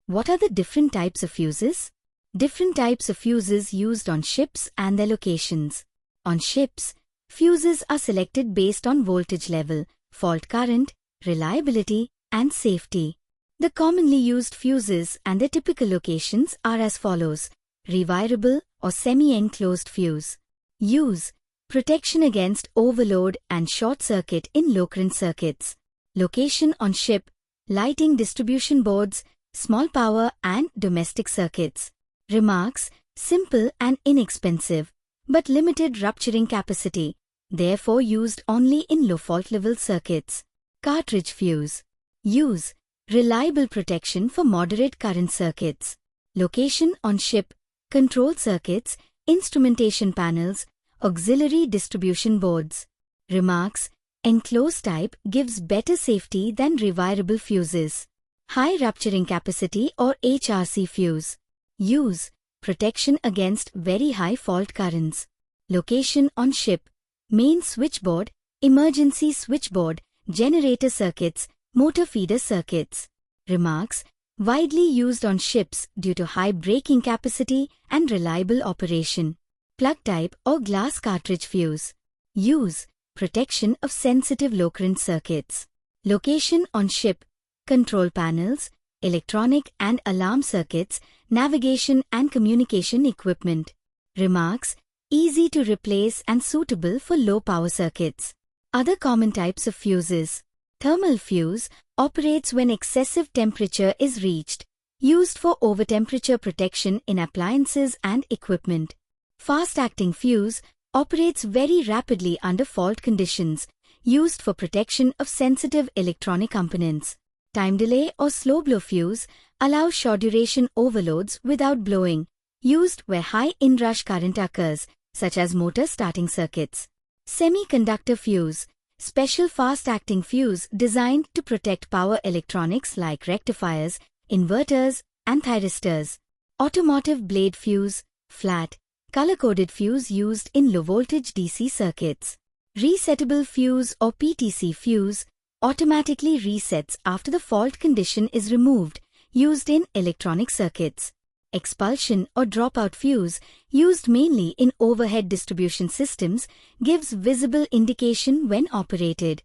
What are the different types of fuses? Different types of fuses used on ships and their locations. On ships, fuses are selected based on voltage level, fault current, reliability, and safety. The commonly used fuses and their typical locations are as follows. Rewirable or semi-enclosed fuse. Use: protection against overload and short circuit in low-current circuits. Location on ship: lighting distribution boards, small power and domestic circuits. Remarks: simple and inexpensive, but limited rupturing capacity, therefore used only in low fault level circuits. Cartridge fuse. Use: reliable protection for moderate current circuits. Location on ship: control circuits, instrumentation panels, auxiliary distribution boards. Remarks: enclosed type gives better safety than rewirable fuses. High rupturing capacity or HRC fuse. Use: protection against very high fault currents. Location on ship: main switchboard, emergency switchboard, generator circuits, motor feeder circuits. Remarks: widely used on ships due to high braking capacity and reliable operation. Plug type or glass cartridge fuse. Use: protection of sensitive low-current circuits. Location on ship: control panels, electronic and alarm circuits, navigation and communication equipment. Remarks: easy to replace and suitable for low-power circuits. Other common types of fuses. Thermal fuse operates when excessive temperature is reached, used for over-temperature protection in appliances and equipment. Fast-acting fuse operates very rapidly under fault conditions, used for protection of sensitive electronic components. Time delay or slow blow fuse allows short-duration overloads without blowing, used where high inrush current occurs, such as motor starting circuits. Semiconductor fuse. Special fast-acting fuse designed to protect power electronics like rectifiers, inverters, and thyristors. Automotive blade fuse. Flat, color-coded fuse used in low-voltage DC circuits. Resettable fuse or PTC fuse automatically resets after the fault condition is removed, used in electronic circuits. Expulsion or dropout fuse, used mainly in overhead distribution systems, gives visible indication when operated.